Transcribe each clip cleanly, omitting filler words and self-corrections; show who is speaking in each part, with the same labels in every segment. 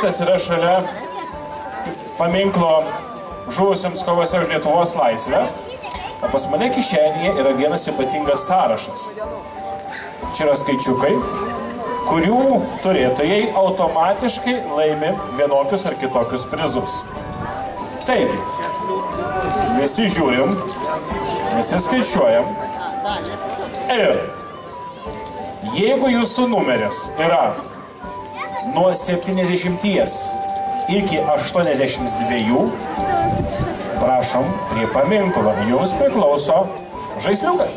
Speaker 1: tas yra šalia paminklo žuvusiams kovose už Lietuvos laisvę. O pas mane kišenėje yra vienas ypatingas sąrašas. Čia yra skaičiukai, kurių turėtojai automatiškai laimi vienokius ar kitokius prizus. Taigi, visi žiūrim, visi skaičiuojam. Ir jeigu jūsų numeris yra nuo 70 iki 82, prašom, prie paminklo jums priklauso žaisliukas.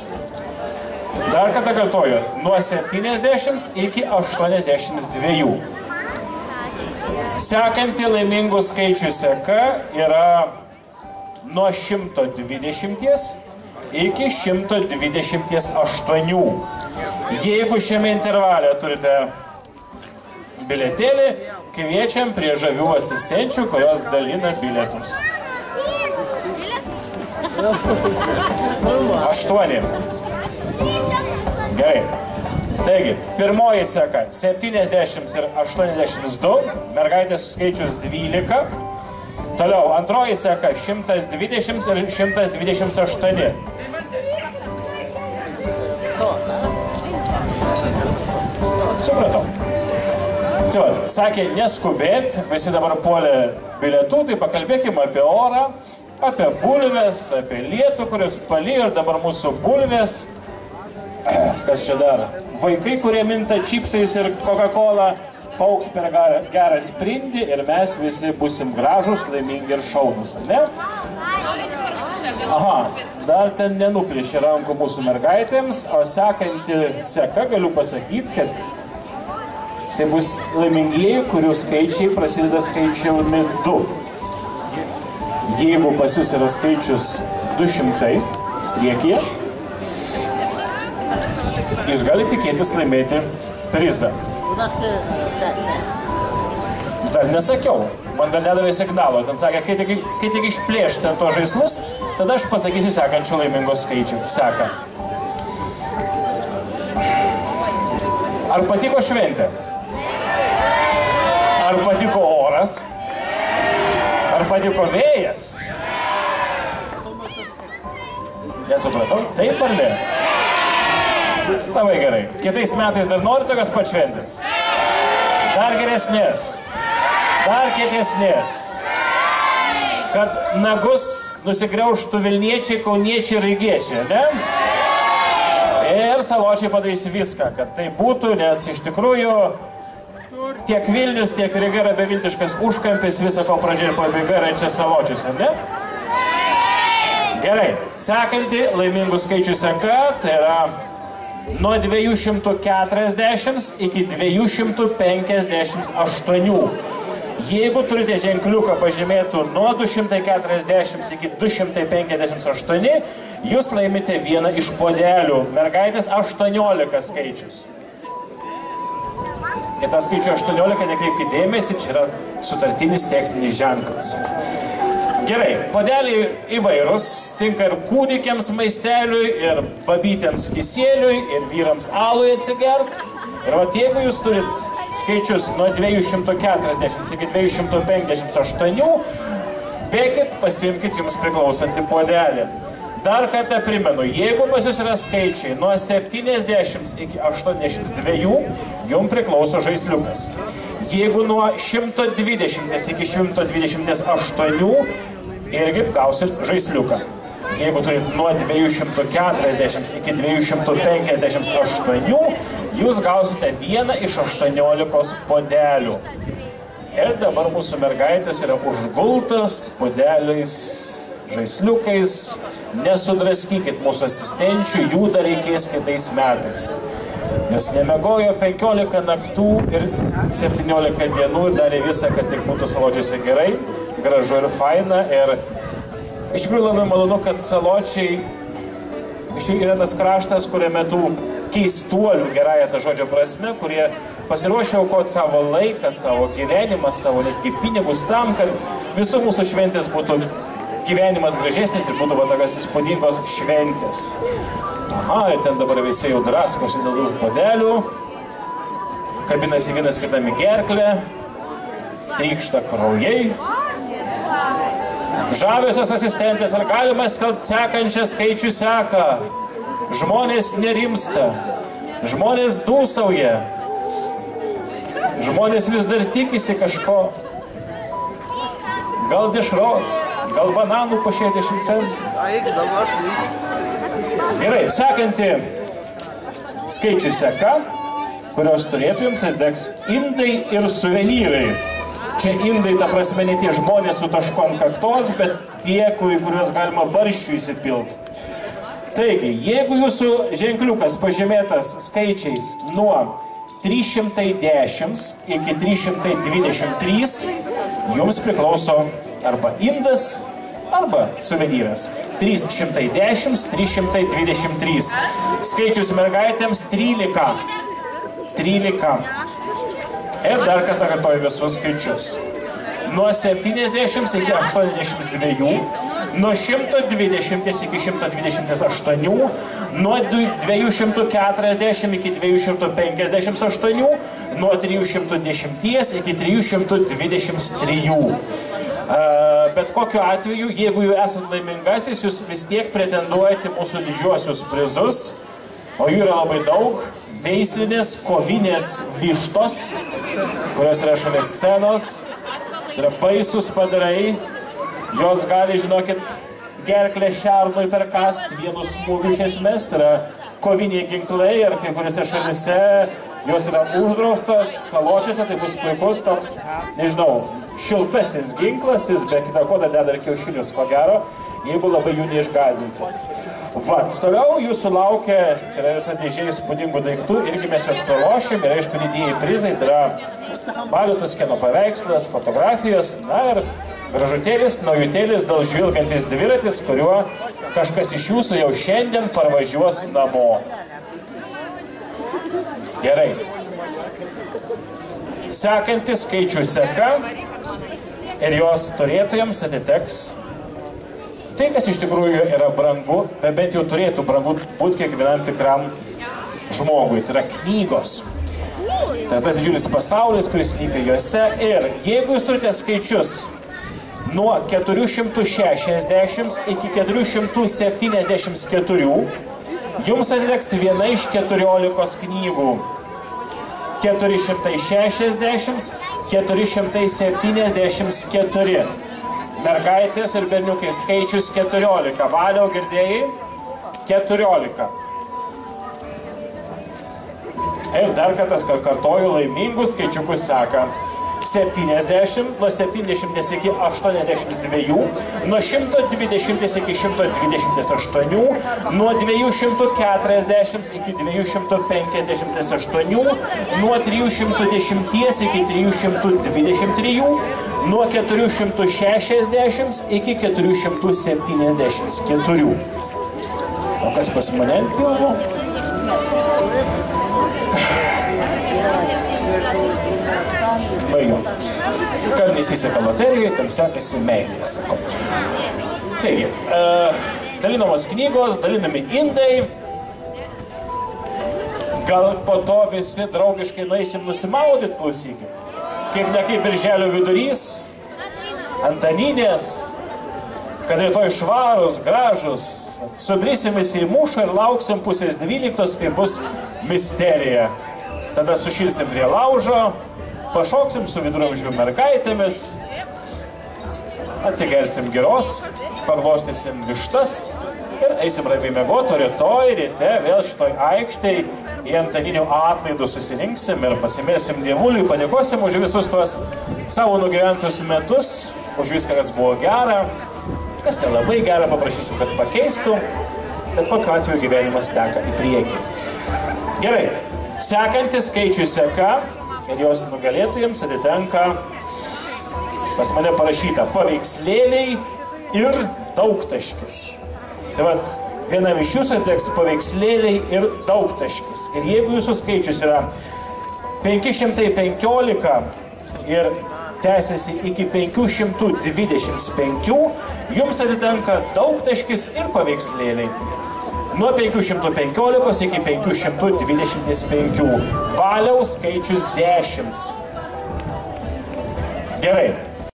Speaker 1: Dar kartą kartoju, nuo 70 iki 82. Sekanti laimingų skaičių seka yra nuo 120 iki 128. Jeigu šiame intervale turite biletėlį, kviečiam prie žavių asistenčių, kurios dalina bilietus. 8. Gerai. Taigi, pirmoji seka 70 ir 82, mergaitės skaičius 12. Toliau, antroji seka 120 ir 128. Supratau. Tai vat, sakė, neskubėt, visi dabar puolė bilietų, tai pakalbėkime apie orą, apie bulves, apie lietų, kuris palyjo ir dabar mūsų bulvės. Kas čia dar? Vaikai, kurie minta čipsais ir Coca-Cola, pauks per gerą sprindį ir mes visi busim gražus, laimingi ir šaunus, ne? Aha, dar ten nenuplėšė rankų mūsų mergaitėms, o sekanti seka galiu pasakyti, kad tai bus laimingieji, kurių skaičiai prasideda skaičiumi 2. Jeigu pas jūs yra skaičius 200 priekyje, jūs galite tikėtis laimėti prizą. Dar nesakiau, man dar nedavė signalo. Ten sakė, kai tik išplėš ten to žaislus, tada aš pasakysiu sekančių laimingos skaičių. Seka. Ar patiko šventė? Ar patiko oras? Ar patiko vėjas? Nesupratau? Taip ar ne? Labai gerai. Kitais metais dar nori tokios pat šventės? Dar geresnės? Dar kietesnės? Kad nagus nusigriauštų Vilniečiai, Kauniečiai ir Rygiečiai, ne? Ir Saločiai padarys viską, kad tai būtų, nes iš tikrųjų tiek Vilnius, tiek Ryga yra beviltiškas užkampis, visa ko pradžia ir pabaiga yra čia Saločiuose, ne? Gerai, sekanti laimingų skaičių seka, tai yra nuo 240 iki 258. Jeigu turite ženkliuką pažymėtų nuo 240 iki 258, jūs laimite vieną iš podelių. Mergaitės 18 skaičius. Į tą skaičių 18 nekreipkite dėmesį, čia yra sutartinis techninis ženklas. Gerai, podeliai įvairūs, tinka ir kūdikiams maisteliui, ir babytėms kisėliui, ir vyrams alui atsigert. Ir vat jeigu jūs turit skaičius nuo 240 iki 258, bėkit, pasimkit jums priklausantį podelį. Dar kartą primenu, jeigu pas jūs yra skaičiai nuo 70 iki 82, jums priklauso žaisliukas. Jeigu nuo 120 iki 128, irgi gausit žaisliuką. Jeigu turit nuo 240 iki 258, jūs gausite vieną iš 18 podelių. Ir dabar mūsų mergaitės yra užgultas podeliais, žaisliukais. Nesudraskykit mūsų asistenčių, jų dar reikės kitais metais. Nes nemiegojo 15 naktų ir 17 dienų ir darė visą, kad tik būtų Saločiuose gerai, gražu ir faina. Ir iš tikrųjų labai malonu, kad Saločiai yra tas kraštas, kuriame tų keistuolių, gerąją tą žodžio prasme, kurie pasiruošia aukoti savo laiką, savo gyvenimą, savo netgi pinigus tam, kad visų mūsų šventės būtų gyvenimas gražesnis ir būtų tokios įspūdingos šventės. Aha, ir ten dabar visi jau draskosi dėl podelių, kabinasi vienas kitam į gerklę. trykšta kraujai. Žaviosios asistentės, ar galima skelbti sekančią skaičių seka? Žmonės nerimsta, žmonės dūsauja, žmonės vis dar tikisi kažko. Gal dešros, gal bananų po 60 centų. Gerai, sekanti skaičių seka, kurios turėtų jums atiteks indai ir suvenyrai. Čia indai, ta prasme, ne tie žmonės su tašku ant kaktos, bet tie, kuriuos galima barščių įsipilti. Taigi, jeigu jūsų ženkliukas pažymėtas skaičiais nuo 310 iki 323, jums priklauso arba indas, arba suvenyras. 310, 323. Skaičius mergaitėms 13. 13. Ir dar kartą kartuoju visus skaičius. Nuo 70 iki 82, nuo 120 iki 128, nuo 240 iki 258, nuo 310 iki 323. Bet kokiu atveju, jeigu jūs esate laimingasis, jūs vis tiek pretenduojate mūsų didžiuosius prizus, o jų yra labai daug. Veislinės, kovinės vištos, kurios yra šalia scenos, tai yra baisus padarai, jos gali, žinokit, gerklę šernui perkasti vienu smūgiu iš esmės, tai yra koviniai ginklai, ir kai kuriuose šalyse jos yra uždraustos, saločiuose tai bus puikus toks, nežinau, šiltasis ginklas, jis be kita ko deda ir kiaušinius, ko gero, jeigu labai jų neišgazdinsit. Vat, toliau jūsų laukia, čia yra visa dėžė įspūdingų daiktų, irgi mes jos pralošėm, ir aišku didieji prizai, tai yra Balio Tuskėno paveikslas, fotografijos, na ir gražutėlis, naujutėlis, dėl žvilgantis dviratis, kuriuo kažkas iš jūsų jau šiandien parvažiuos namo. Gerai. Sekantis skaičių seka ir jos turėtojams atiteks tai, kas iš tikrųjų yra brangu, bet bent jau turėtų brangu būti kiekvienam tikram žmogui. Tai yra knygos. Tai yra tas didžiulis pasaulis, kuris slypi juose. Ir jeigu jūs turite skaičius nuo 460 iki 474, jums atiteks viena iš 14 knygų. 460, 474. Mergaitės ir berniukai skaičius 14. Valiau, girdėjai? 14. Ir dar kartas kartoju, laimingus skaičiukus seka 70, nuo 70 iki 82, nuo 120 iki 128, nuo 240 iki 258, nuo 310 iki 323, nuo 460 iki 474. O kas pas mane ant pilvo? Baigiu. Kam nesiseka loterijoje, tam sekasi meilėje, sako. Taigi, dalinamos knygos, dalinami indai. Gal po to visi draugiškai nueisim nusimaudyt, klausykit. Kiek ne kaip birželio vidurys, Antaninės, kad rytoj švarus, gražus, subrisim visi į mūšą ir lauksim 11:30, kai bus misterija. Tada sušilsim prie laužo, pašoksim su viduramžių mergaitėmis, atsigersim giros, paglostysim vištas ir eisim ramiai miegoti, o rytoj ryte vėl šitoj aikštėj į Antaninių atlaidų susirinksim ir pasimėsim Dievuliui, padėkosim už visus tuos savo nugyventus metus, už viską, kas buvo gera, kas nelabai gera, paprašysim, kad pakeistų, bet kokiu atveju gyvenimas teka į priekį. Gerai, sekantis skaičių seka ir jos nugalėtojams atitenka, pas mane parašyta, paveikslėliai ir daugtaškis. Tai vat, vienam iš jūsų atiteks paveikslėliai ir daugtaškis. Ir jeigu jūsų skaičius yra 515 ir tęsiasi iki 525, jums atitenka daugtaškis ir paveikslėliai. Nuo 515 iki 525. Valiaus skaičius 10. Gerai.